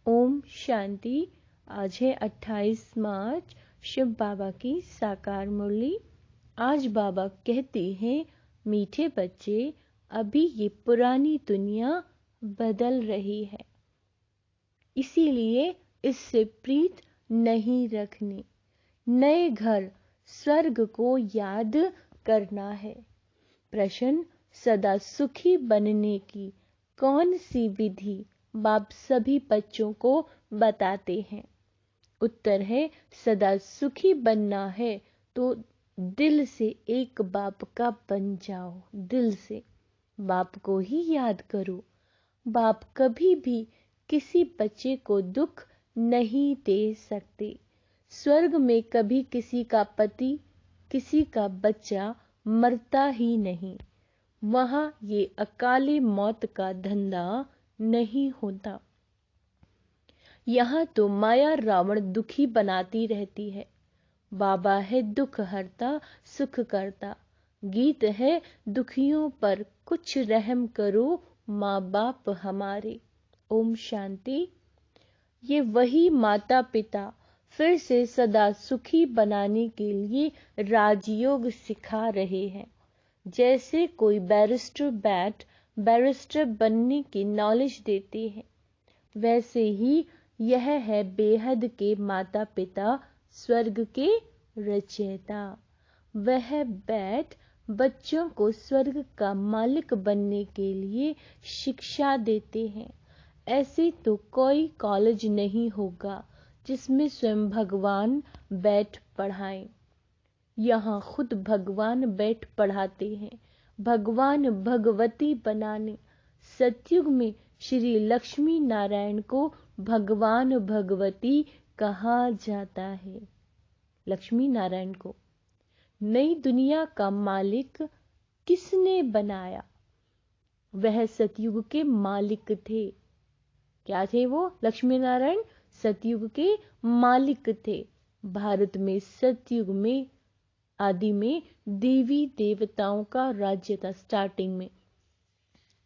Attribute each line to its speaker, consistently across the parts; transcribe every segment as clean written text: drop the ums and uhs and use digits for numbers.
Speaker 1: ओम शांति। आज है 28 मार्च, शिव बाबा की साकार मुरली। आज बाबा कहते हैं, मीठे बच्चे, अभी ये पुरानी दुनिया बदल रही है, इसीलिए इससे प्रीत नहीं रखनी। नए घर स्वर्ग को याद करना है। प्रश्न, सदा सुखी बनने की कौन सी विधि बाप सभी बच्चों को बताते हैं? उत्तर है, सदा सुखी बनना है तो दिल से एक बाप का बन जाओ। दिल से बाप को ही याद करो। बाप कभी भी किसी बच्चे को दुख नहीं दे सकते। स्वर्ग में कभी किसी का पति, किसी का बच्चा मरता ही नहीं। वहां ये अकाले मौत का धंधा नहीं होता। यहाँ तो माया रावण दुखी बनाती रहती है। बाबा है दुख हरता, सुख करता। गीत है, दुखियों पर कुछ रहम करो, माँ बाप हमारे। ओम शांति। ये वही माता पिता फिर से सदा सुखी बनाने के लिए राजयोग सिखा रहे हैं। जैसे कोई बैरिस्टर बनने की नॉलेज देते हैं, वैसे ही यह है बेहद के माता पिता, स्वर्ग के रचयिता। वह बैठ बच्चों को स्वर्ग का मालिक बनने के लिए शिक्षा देते हैं। ऐसे तो कोई कॉलेज नहीं होगा जिसमें स्वयं भगवान बैठ पढ़ाएं। यहाँ खुद भगवान बैठ पढ़ाते हैं। भगवान भगवती बनाने। सतयुग में श्री लक्ष्मी नारायण को भगवान भगवती कहा जाता है। लक्ष्मी नारायण को नई दुनिया का मालिक किसने बनाया? वह सतयुग के मालिक थे। क्या थे वो? लक्ष्मी नारायण सतयुग के मालिक थे। भारत में सतयुग में आदि में देवी देवताओं का राज्य था। स्टार्टिंग में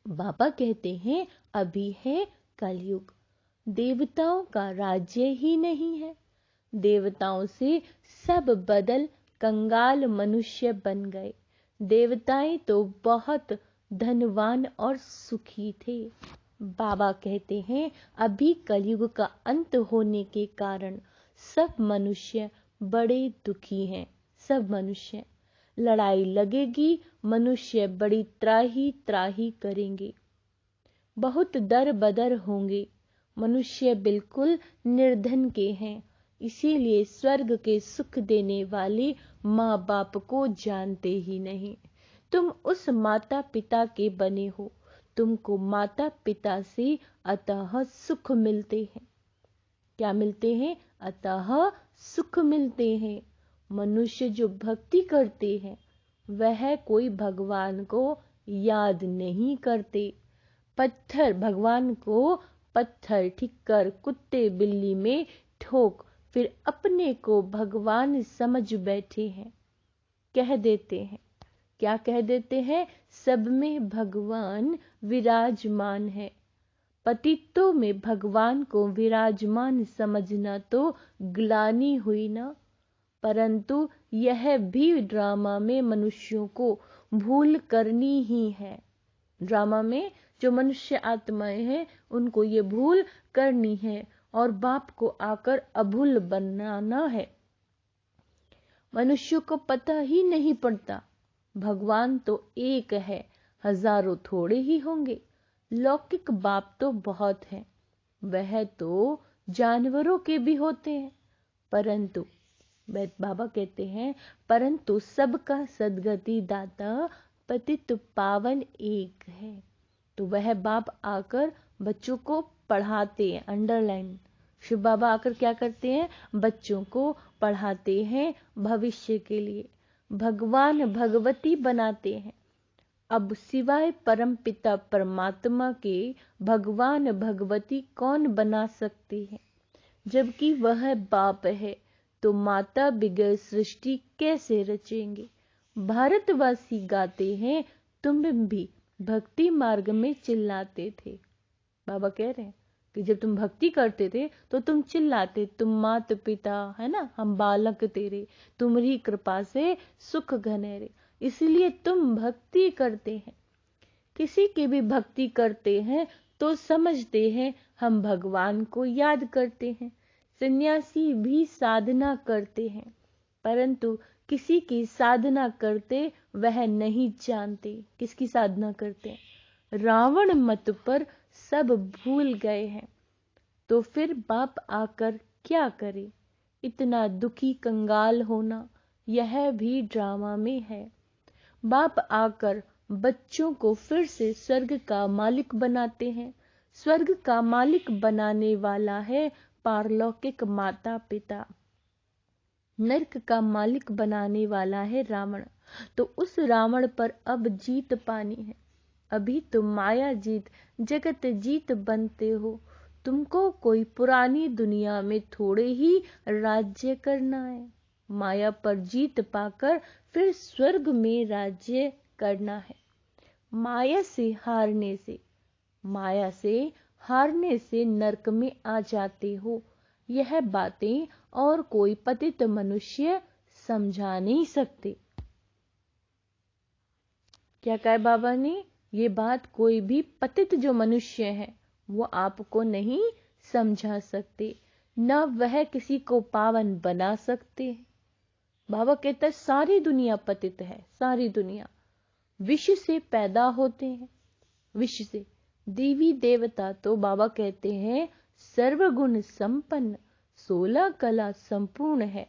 Speaker 1: बाबा कहते हैं, अभी है कलयुग। देवताओं का राज्य ही नहीं है। देवताओं से सब बदल कंगाल मनुष्य बन गए। देवताएं तो बहुत धनवान और सुखी थे। बाबा कहते हैं, अभी कलयुग का अंत होने के कारण सब मनुष्य बड़े दुखी हैं। सब मनुष्य, लड़ाई लगेगी, मनुष्य बड़ी त्राही त्राही करेंगे, बहुत दर बदर होंगे। मनुष्य बिल्कुल निर्धन के हैं, इसीलिए स्वर्ग के सुख देने वाले माँ बाप को जानते ही नहीं। तुम उस माता पिता के बने हो। तुमको माता पिता से अतः सुख मिलते हैं। क्या मिलते हैं? अतः सुख मिलते हैं। मनुष्य जो भक्ति करते हैं, वह कोई भगवान को याद नहीं करते। पत्थर, भगवान को पत्थर ठीक कर कुत्ते बिल्ली में ठोक, फिर अपने को भगवान समझ बैठे हैं। कह देते हैं, क्या कह देते हैं? सब में भगवान विराजमान है। पतितों में भगवान को विराजमान समझना तो ग्लानि हुई ना। परंतु यह भी ड्रामा में मनुष्यों को भूल करनी ही है। ड्रामा में जो मनुष्य आत्माएं हैं, उनको ये भूल करनी है और बाप को आकर अभूल बनाना है। मनुष्य को पता ही नहीं पड़ता, भगवान तो एक है, हजारों थोड़े ही होंगे। लौकिक बाप तो बहुत हैं, वह तो जानवरों के भी होते हैं। परंतु बाबा कहते हैं, परंतु सबका सदगति दाता पतित पावन एक है। तो वह बाप आकर बच्चों को पढ़ाते हैं। अंडरलाइन, शिव बाबा आकर क्या करते हैं? बच्चों को पढ़ाते हैं भविष्य के लिए। भगवान भगवती बनाते हैं। अब सिवाय परम पिता परमात्मा के भगवान भगवती कौन बना सकते हैं? जबकि वह बाप है, तो माता बिगैर सृष्टि कैसे रचेंगे? भारतवासी गाते हैं, तुम भी भक्ति मार्ग में चिल्लाते थे। बाबा कह रहे हैं, कि जब तुम भक्ति करते थे तो तुम चिल्लाते, तुम मात पिता है ना, हम बालक तेरे, तुम्हारी कृपा से सुख घनेरे, इसलिए तुम भक्ति करते हैं। किसी की भी भक्ति करते हैं तो समझते हैं हम भगवान को याद करते हैं। सन्यासी भी साधना करते हैं, परंतु किसी की साधना करते वह नहीं जानते किसकी साधना करते हैं। रावण मत पर सब भूल गए हैं, तो फिर बाप आकर क्या करे। इतना दुखी कंगाल होना यह भी ड्रामा में है। बाप आकर बच्चों को फिर से स्वर्ग का मालिक बनाते हैं। स्वर्ग का मालिक बनाने वाला है पारलौकिक माता पिता, नरक का मालिक बनाने वाला है रावण। तो उस रावण पर अब जीत पानी है। अभी तुम माया जीत जगत जीत बनते हो। तुमको कोई पुरानी दुनिया में थोड़े ही राज्य करना है, माया पर जीत पाकर फिर स्वर्ग में राज्य करना है। माया से हारने से नरक में आ जाते हो। यह बातें और कोई पतित मनुष्य समझा नहीं सकते। क्या कहा बाबा ने, ये बात कोई भी पतित जो मनुष्य है वो आपको नहीं समझा सकते, न वह किसी को पावन बना सकते हैं। बाबा कहता है सारी दुनिया पतित है, सारी दुनिया विष से पैदा होते हैं, विष से। देवी देवता तो बाबा कहते हैं सर्वगुण संपन्न, 16 कला संपूर्ण है,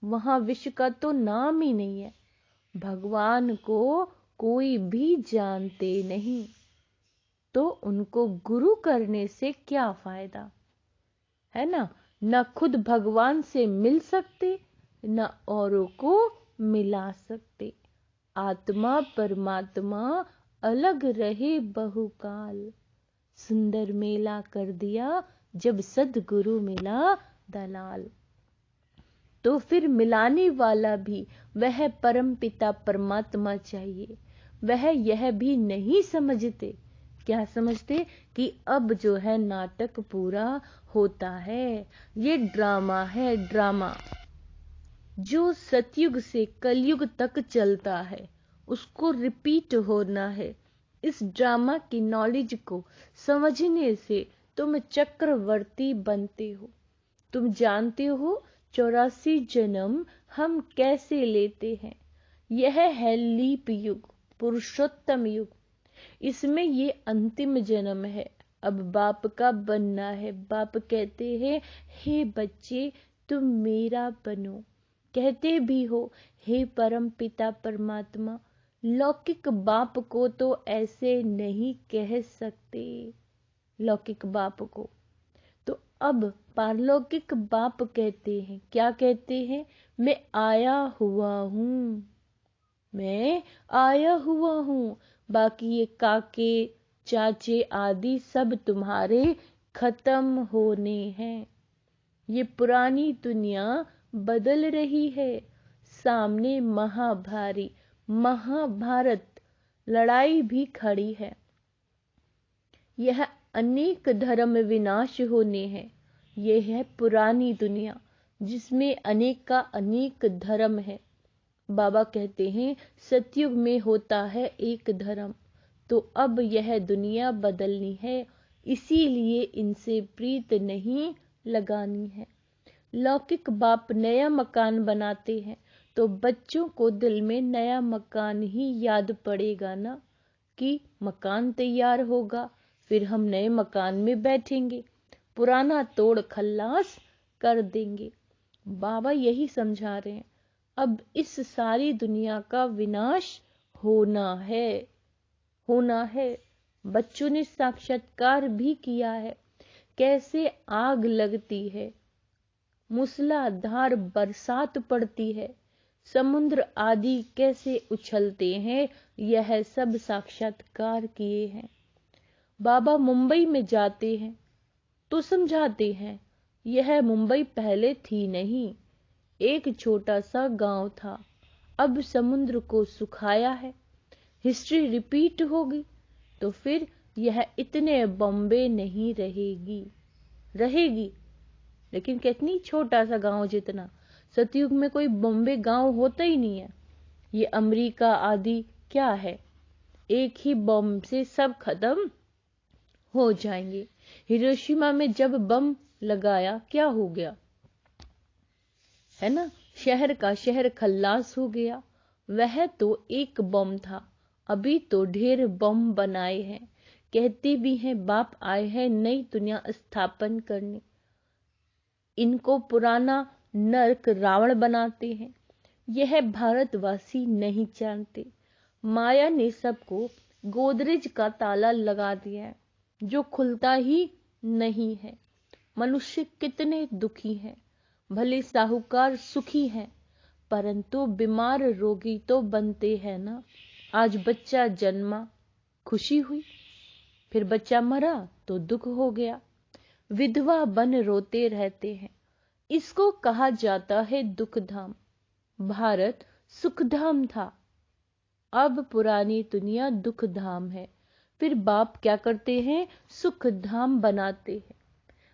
Speaker 1: वहां विष का तो नाम ही नहीं है। भगवान को कोई भी जानते नहीं, तो उनको गुरु करने से क्या फायदा है ना। न खुद भगवान से मिल सकते, न औरों को मिला सकते। आत्मा परमात्मा अलग रहे बहुकाल, सुंदर मेला कर दिया जब सद्गुरु मिला दलाल। तो फिर मिलाने वाला भी वह परम पिता परमात्मा चाहिए। वह यह भी नहीं समझते, क्या समझते कि अब जो है नाटक पूरा होता है, ये ड्रामा है, ड्रामा जो सतयुग से कलयुग तक चलता है उसको रिपीट होना है। इस ड्रामा की नॉलेज को समझने से तुम चक्रवर्ती बनते हो। तुम जानते हो 84 जन्म हम कैसे लेते हैं। यह है लीप युग, पुरुषोत्तम युग। इसमें ये अंतिम जन्म है। अब बाप का बनना है। बाप कहते हैं हे बच्चे तुम मेरा बनो। कहते भी हो हे परम पिता परमात्मा। लौकिक बाप को तो ऐसे नहीं कह सकते, लौकिक बाप को। तो अब पारलौकिक बाप कहते हैं, क्या कहते हैं, मैं आया हुआ हूं, मैं आया हुआ हूं। बाकी ये काके चाचे आदि सब तुम्हारे खत्म होने हैं। ये पुरानी दुनिया बदल रही है। सामने महाभारी महाभारत लड़ाई भी खड़ी है। यह अनेक धर्म विनाश होने हैं। यह है पुरानी दुनिया जिसमें अनेक का अनेक धर्म है। बाबा कहते हैं सतयुग में होता है एक धर्म। तो अब यह दुनिया बदलनी है, इसीलिए इनसे प्रीत नहीं लगानी है। लौकिक बाप नया मकान बनाते हैं तो बच्चों को दिल में नया मकान ही याद पड़ेगा ना, कि मकान तैयार होगा फिर हम नए मकान में बैठेंगे, पुराना तोड़ खल्लास कर देंगे। बाबा यही समझा रहे हैं। अब इस सारी दुनिया का विनाश होना है, होना है। बच्चों ने साक्षात्कार भी किया है, कैसे आग लगती है, मूसलाधार बरसात पड़ती है, समुद्र आदि कैसे उछलते हैं, यह सब साक्षात्कार किए हैं। बाबा मुंबई में जाते हैं तो समझाते हैं यह मुंबई पहले थी नहीं, एक छोटा सा गांव था, अब समुद्र को सुखाया है, हिस्ट्री रिपीट होगी तो फिर यह इतने बॉम्बे नहीं रहेगी। रहेगी, लेकिन कितनी छोटा सा गांव जितना। सतयुग में कोई बॉम्बे गांव होता ही नहीं है। ये अमेरिका आदि क्या है, एक ही बम से सब खत्म हो जाएंगे। हिरोशिमा में जब बम लगाया क्या हो गया, है ना, शहर का शहर खल्लास हो गया। वह तो एक बम था, अभी तो ढेर बम बनाए हैं। कहते भी हैं बाप आए हैं नई दुनिया स्थापन करने, इनको पुराना नर्क रावण बनाते हैं। यह भारतवासी नहीं जानते, माया ने सबको गोदरेज का ताला लगा दिया है जो खुलता ही नहीं है। मनुष्य कितने दुखी हैं, भले साहूकार सुखी हैं, परंतु बीमार रोगी तो बनते हैं ना। आज बच्चा जन्मा खुशी हुई, फिर बच्चा मरा तो दुख हो गया। विधवा बन रोते रहते हैं, इसको कहा जाता है दुख धाम। भारत सुखधाम था, अब पुरानी दुनिया दुख धाम है। फिर बाप क्या करते हैं, सुख धाम बनाते हैं।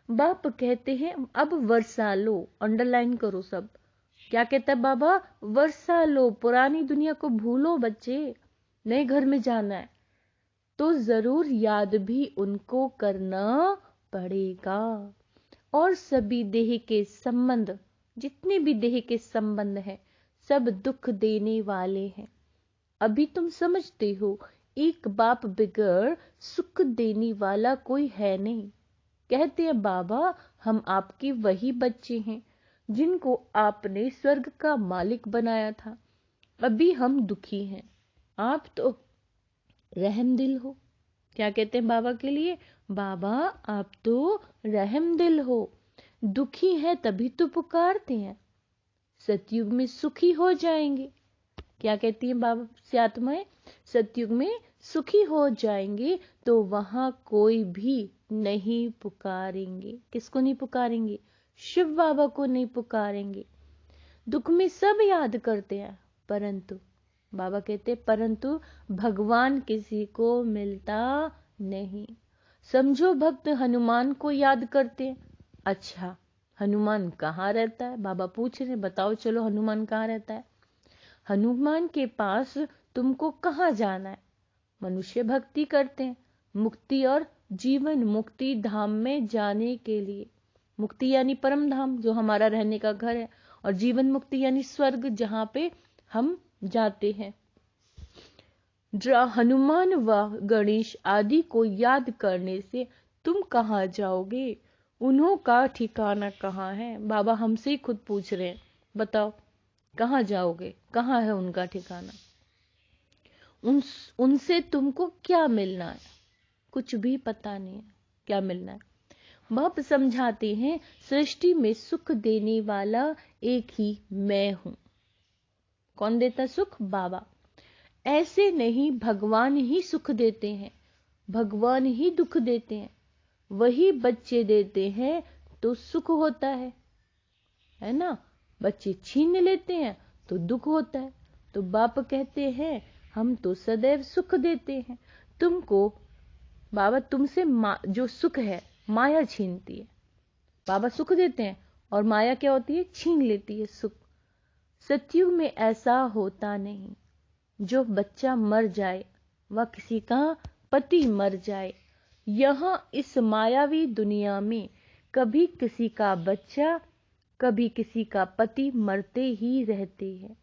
Speaker 1: बाप कहते हैं अब वर्षा लो, अंडरलाइन करो सब। क्या कहता है बाबा, वर्षा लो, पुरानी दुनिया को भूलो बच्चे, नए घर में जाना है। तो जरूर याद भी उनको करना पड़ेगा। और सभी देह के संबंध, जितने भी देह के संबंध हैं, सब दुख देने वाले हैं। अभी तुम समझते हो एक बाप बिगड़ सुख देने वाला कोई है नहीं। कहते हैं बाबा हम आपके वही बच्चे हैं जिनको आपने स्वर्ग का मालिक बनाया था। अभी हम दुखी हैं, आप तो रहमदिल हो। क्या कहते हैं बाबा के लिए, बाबा आप तो रहमदिल हो। दुखी है तभी तो पुकारते हैं, सतयुग में सुखी हो जाएंगे। क्या कहती हैं बाबा से आत्माएं, सतयुग में सुखी हो जाएंगे तो वहां कोई भी नहीं पुकारेंगे। किसको नहीं पुकारेंगे, शिव बाबा को नहीं पुकारेंगे। दुख में सब याद करते हैं, परंतु बाबा कहते परंतु भगवान किसी को मिलता नहीं। समझो भक्त हनुमान को याद करते हैं। अच्छा हनुमान कहाँ रहता है, बाबा पूछ रहे बताओ चलो हनुमान कहाँ रहता है। हनुमान के पास तुमको कहाँ जाना है, मनुष्य भक्ति करते हैं मुक्ति और जीवन मुक्ति धाम में जाने के लिए। मुक्ति यानी परम धाम जो हमारा रहने का घर है, और जीवन मुक्ति यानी स्वर्ग जहां पे हम जाते हैं। हनुमान व गणेश आदि को याद करने से तुम कहाँ जाओगे, उन्हों का ठिकाना कहाँ है। बाबा हमसे ही खुद पूछ रहे हैं, बताओ कहाँ जाओगे, कहाँ है उनका ठिकाना। उनसे तुमको क्या मिलना है, कुछ भी पता नहीं है क्या मिलना है। बाप समझाते हैं सृष्टि में सुख देने वाला एक ही मैं हूं। कौन देता सुख, बाबा। ऐसे नहीं भगवान ही सुख देते हैं, भगवान ही दुख देते हैं। वही बच्चे देते हैं तो सुख होता है ना, बच्चे छीन लेते हैं तो दुख होता है। तो बाप कहते हैं हम तो सदैव सुख देते हैं तुमको। बाबा तुमसे जो सुख है माया छीनती है। बाबा सुख देते हैं और माया क्या होती है, छीन लेती है सुख। सतयुग में ऐसा होता नहीं, जो बच्चा मर जाए वह किसी का पति मर जाए। यहां इस मायावी दुनिया में कभी किसी का बच्चा कभी किसी का पति मरते ही रहते हैं।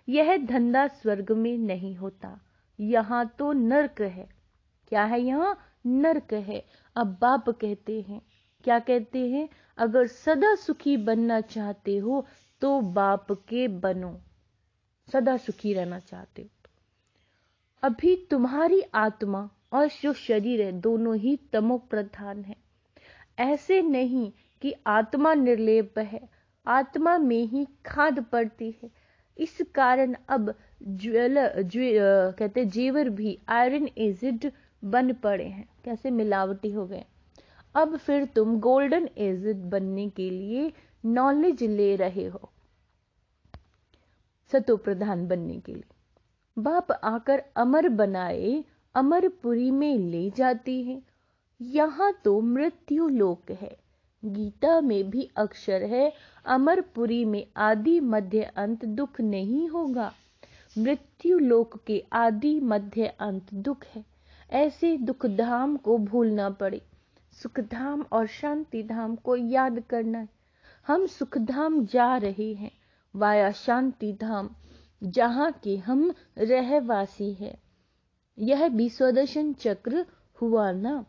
Speaker 1: यह धंधा स्वर्ग में नहीं होता, यहाँ तो नर्क है। क्या है, यहाँ नर्क है। अब बाप कहते हैं, क्या कहते हैं, अगर सदा सुखी बनना चाहते हो तो बाप के बनो, सदा सुखी रहना चाहते हो। अभी तुम्हारी आत्मा और जो शरीर है दोनों ही तमो प्रधान है। ऐसे नहीं कि आत्मा निर्लेप है, आत्मा में ही खाद पड़ती है। इस कारण अब कहते जेवर भी आयरन एसिड बन पड़े हैं, कैसे मिलावटी हो गए। अब फिर तुम गोल्डन एसिड बनने के लिए नॉलेज ले रहे हो, सतो प्रधान बनने के लिए। बाप आकर अमर बनाए अमरपुरी में ले जाती है। यहाँ तो मृत्यु लोक है, गीता में भी अक्षर है, अमरपुरी में आदि मध्य अंत दुख नहीं होगा। मृत्यु लोक के आदि मध्य अंत दुख है। ऐसे दुख धाम को भूलना पड़े, सुखधाम और शांति धाम को याद करना है। हम सुखधाम जा रहे हैं वाया शांति धाम, जहाँ के हम रहवासी हैं। यह भी स्वदर्शन चक्र हुआ ना।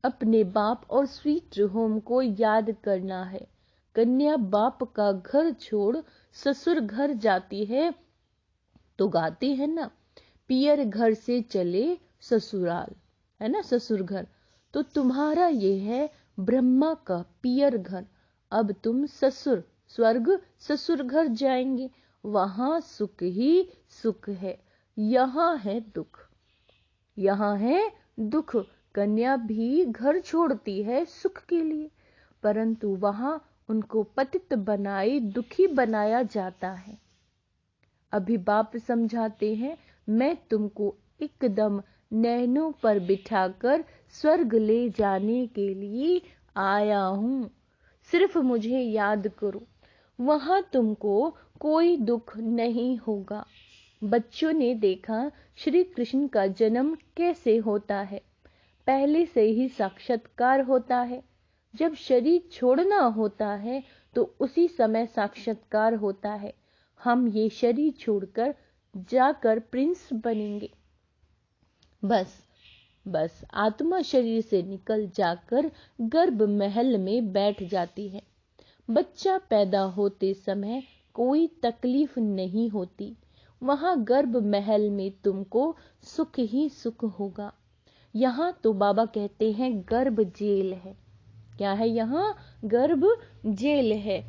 Speaker 1: अपने बाप और स्वीट होम को याद करना है। कन्या बाप का घर छोड़ ससुर घर जाती है तो गाते हैं ना, पियर घर से चले ससुराल, है ना, ससुर घर। तो तुम्हारा ये है ब्रह्मा का पियर घर। अब तुम ससुर स्वर्ग ससुर घर जाएंगे, वहां सुख ही सुख है। यहाँ है दुख, यहाँ है दुख। कन्या भी घर छोड़ती है सुख के लिए, परंतु वहां उनको पतित बनाए दुखी बनाया जाता है। अभी बाप समझाते हैं, मैं तुमको एकदम नैनों पर बिठाकर स्वर्ग ले जाने के लिए आया हूं। सिर्फ मुझे याद करो, वहां तुमको कोई दुख नहीं होगा। बच्चों ने देखा श्री कृष्ण का जन्म कैसे होता है। पहले से ही साक्षात्कार होता है। जब शरीर छोड़ना होता है तो उसी समय साक्षात्कार होता है। हम ये शरीर छोड़कर जाकर प्रिंस बनेंगे। बस आत्मा शरीर से निकल जाकर गर्भ महल में बैठ जाती है। बच्चा पैदा होते समय कोई तकलीफ नहीं होती। वहां गर्भ महल में तुमको सुख ही सुख होगा। यहाँ तो बाबा कहते हैं गर्भ जेल है। क्या है यहाँ? गर्भ जेल है।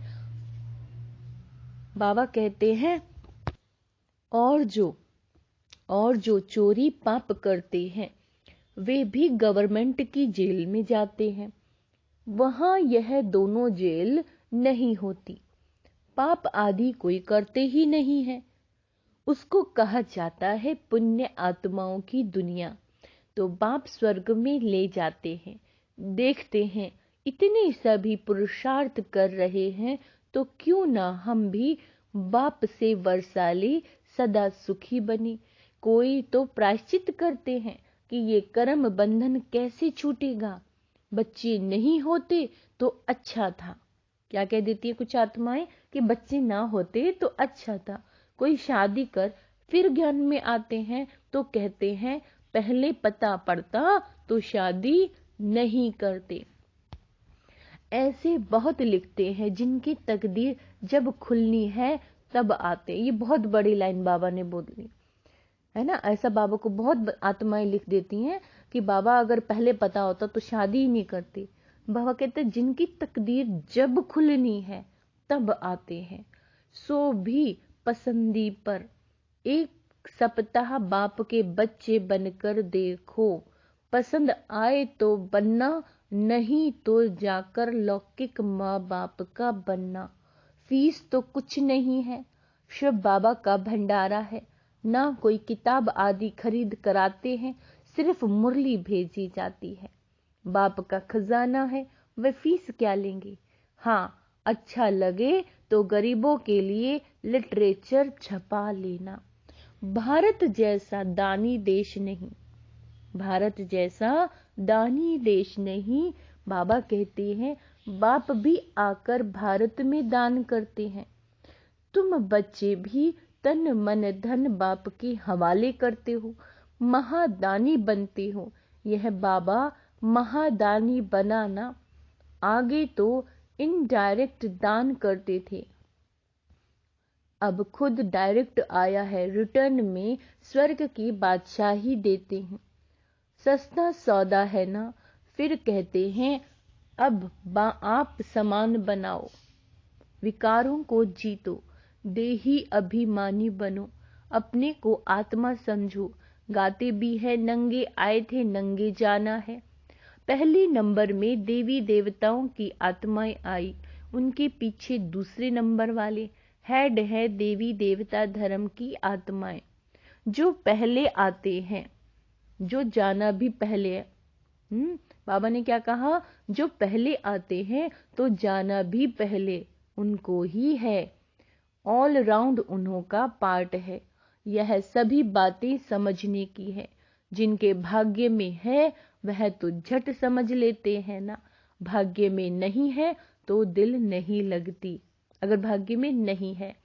Speaker 1: बाबा कहते हैं और जो चोरी पाप करते हैं वे भी गवर्नमेंट की जेल में जाते हैं। वहां यह दोनों जेल नहीं होती। पाप आदि कोई करते ही नहीं है। उसको कहा जाता है पुण्य आत्माओं की दुनिया। तो बाप स्वर्ग में ले जाते हैं। देखते हैं इतने सभी पुरुषार्थ कर रहे हैं, तो क्यों ना हम भी बाप से वर्षा ले सदा सुखी बने। कोई तो प्रायश्चित करते हैं कि ये कर्म बंधन कैसे छूटेगा। बच्चे नहीं होते तो अच्छा था। क्या कह देती है कुछ आत्माएं कि बच्चे ना होते तो अच्छा था। कोई शादी कर फिर ज्ञान में आते हैं तो कहते हैं पहले पता पड़ता तो शादी नहीं करते। ऐसे बहुत लिखते हैं जिनकी तकदीर जब खुलनी है तब आते। ये बहुत बड़ी लाइन बाबा ने बोली है ना। ऐसा बाबा को बहुत आत्माएं लिख देती हैं कि बाबा अगर पहले पता होता तो शादी ही नहीं करती। बाबा कहते हैं जिनकी तकदीर जब खुलनी है तब आते हैं। सो भी पसंदी पर एक सप्ताह बाप के बच्चे बनकर देखो। पसंद आए तो बनना, नहीं तो जाकर लौकिक माँ बाप का बनना। फीस तो कुछ नहीं है। शिव बाबा का भंडारा है। ना कोई किताब आदि खरीद कराते हैं, सिर्फ मुरली भेजी जाती है। बाप का खजाना है, वे फीस क्या लेंगे। हाँ, अच्छा लगे तो गरीबों के लिए लिटरेचर छपा लेना। भारत जैसा दानी देश नहीं, भारत जैसा दानी देश नहीं। बाबा कहते हैं बाप भी आकर भारत में दान करते हैं। तुम बच्चे भी तन मन धन बाप के हवाले करते हो, महादानी बनते हो। यह बाबा महादानी बनाना। आगे तो इनडायरेक्ट दान करते थे, अब खुद डायरेक्ट आया है। रिटर्न में स्वर्ग की बादशाही देते हैं। सस्ता सौदा है ना। फिर कहते हैं अब आप समान बनाओ, विकारों को जीतो, देही अभिमानी बनो, अपने को आत्मा समझो। गाते भी है नंगे आए थे नंगे जाना है। पहले नंबर में देवी देवताओं की आत्माएं आई, उनके पीछे दूसरे नंबर वाले हेड है देवी देवता धर्म की आत्माएं, जो पहले आते हैं, जो जाना भी पहले है। बाबा ने क्या कहा, जो पहले आते हैं तो जाना भी पहले उनको ही है, ऑल राउंड उन्हों का पार्ट है। यह सभी बातें समझने की है, जिनके भाग्य में है वह तो झट समझ लेते हैं ना, भाग्य में नहीं है तो दिल नहीं लगती। अगर भाग्य में नहीं है,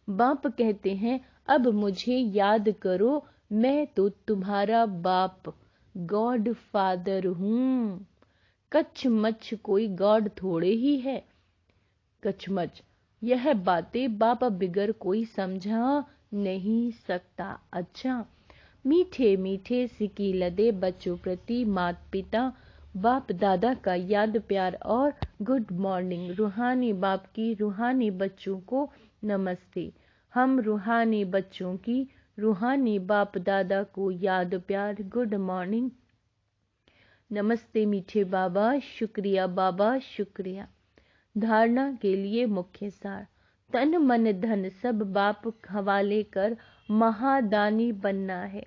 Speaker 1: बाप कहते हैं अब मुझे याद करो, मैं तो तुम्हारा बाप गॉड फादर हूं। कच्छ कोई गॉड थोड़े ही है, कच्छ यह बातें बाप बिगर कोई समझा नहीं सकता। अच्छा, मीठे मीठे सिकी लदे बच्चों प्रति माता पिता बाप दादा का याद प्यार और गुड मॉर्निंग। रूहानी बाप की रूहानी बच्चों को नमस्ते। हम रूहानी बच्चों की रूहानी बाप दादा को याद प्यार गुड मॉर्निंग, नमस्ते मीठे बाबा, शुक्रिया बाबा शुक्रिया। धारणा के लिए मुख्य सार, तन मन धन सब बाप हवाले कर महादानी बनना है।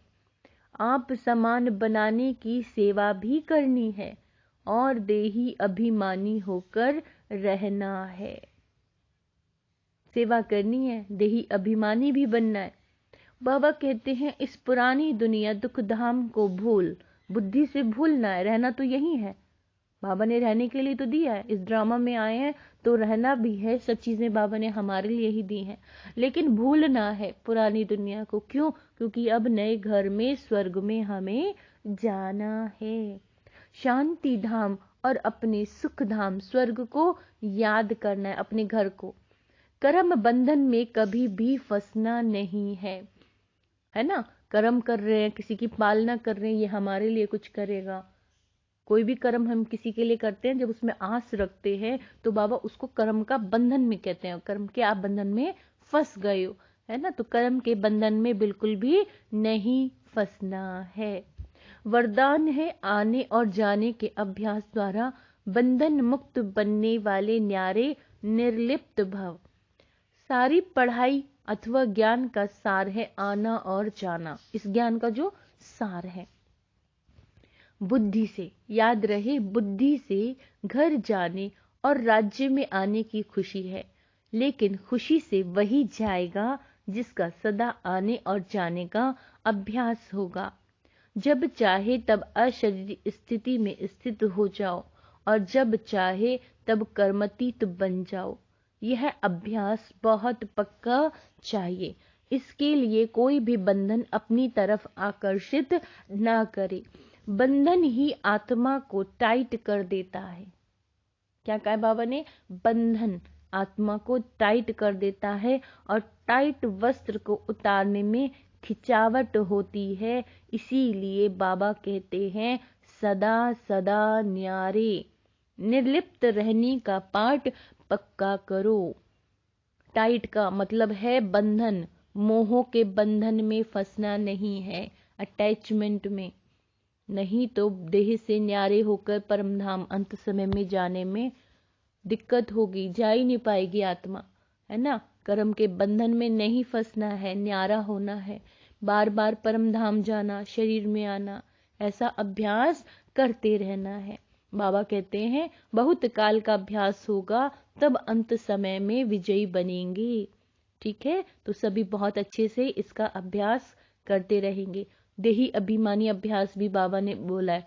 Speaker 1: आप समान बनाने की सेवा भी करनी है और देही अभिमानी होकर रहना है। सेवा करनी है, देही अभिमानी भी बनना है। बाबा कहते हैं इस पुरानी दुनिया दुख धाम को भूल, बुद्धि से भूलना है, रहना तो यही है। बाबा ने रहने के लिए तो दिया है, इस ड्रामा में आए हैं तो रहना भी है, सब चीजें बाबा ने हमारे लिए ही दी हैं, लेकिन भूलना है पुरानी दुनिया को। क्यों? क्योंकि अब नए घर में स्वर्ग में हमें जाना है। शांति धाम और अपने सुख धाम स्वर्ग को याद करना है, अपने घर को। कर्म बंधन में कभी भी फंसना नहीं है ना। कर्म कर रहे हैं, किसी की पालना कर रहे हैं, ये हमारे लिए कुछ करेगा। कोई भी कर्म हम किसी के लिए करते हैं, जब उसमें आस रखते हैं तो बाबा उसको कर्म का बंधन में कहते हैं। कर्म के आप बंधन में फंस गए हो, है ना, तो कर्म के बंधन में बिल्कुल भी नहीं फंसना है। वरदान है आने और जाने के अभ्यास द्वारा बंधन मुक्त बनने वाले न्यारे निर्लिप्त भव। सारी पढ़ाई अथवा ज्ञान का सार है आना और जाना। इस ज्ञान का जो सार है, बुद्धि से, याद रहे, बुद्धि से घर जाने और राज्य में आने की खुशी है, लेकिन खुशी से वही जाएगा जिसका सदा आने और जाने का अभ्यास होगा। जब चाहे तब अशरीरी स्थिति में स्थित हो जाओ और जब चाहे तब कर्मतीत बन जाओ। यह अभ्यास बहुत पक्का चाहिए। इसके लिए कोई भी बंधन अपनी तरफ आकर्षित ना करे। बंधन ही आत्मा को टाइट कर देता है। क्या कहा बाबा ने? बंधन आत्मा को टाइट कर देता है और टाइट वस्त्र को उतारने में खिंचावट होती है। इसीलिए बाबा कहते हैं सदा सदा न्यारे, निर्लिप्त रहने का पाठ पक्का करो। टाइट का मतलब है बंधन, मोह के बंधन में फंसना नहीं है, अटैचमेंट में नहीं, तो देह से न्यारे होकर परमधाम अंत समय में जाने में दिक्कत होगी, जा ही नहीं पाएगी आत्मा, है ना। कर्म के बंधन में नहीं फंसना है, न्यारा होना है, बार बार परमधाम जाना, शरीर में आना, ऐसा अभ्यास करते रहना है। बाबा कहते हैं बहुत काल का अभ्यास होगा तब अंत समय में विजयी बनेंगे। ठीक है, तो सभी बहुत अच्छे से इसका अभ्यास करते रहेंगे। देही अभिमानी अभ्यास भी बाबा ने बोला है,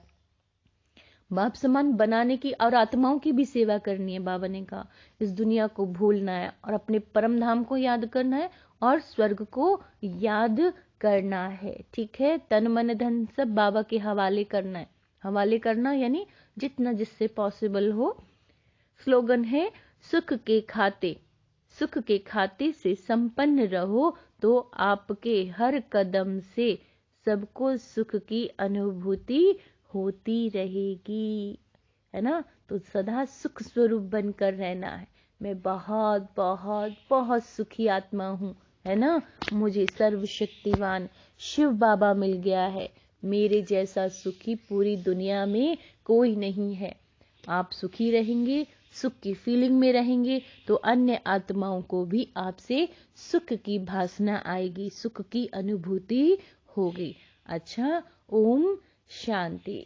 Speaker 1: बाप समान बनाने की और आत्माओं की भी सेवा करनी है। बाबा ने कहा इस दुनिया को भूलना है और अपने परम धाम को याद करना है और स्वर्ग को याद करना है। ठीक है, तन मन धन सब बाबा के हवाले करना है। हवाले करना यानी जितना जिससे पॉसिबल हो। स्लोगन है सुख के खाते से संपन्न रहो तो आपके हर कदम से सबको सुख की अनुभूति होती रहेगी, है ना। तो सदा सुख स्वरूप बनकर रहना है। मैं बहुत बहुत बहुत सुखी आत्मा हूँ, है ना। मुझे सर्वशक्तिवान शिव बाबा मिल गया है। मेरे जैसा सुखी पूरी दुनिया में कोई नहीं है। आप सुखी रहेंगे, सुख की फीलिंग में रहेंगे तो अन्य आत्माओं को भी आपसे सुख की भासना आएगी, सुख की अनुभूति होगी। अच्छा, ओम शांति।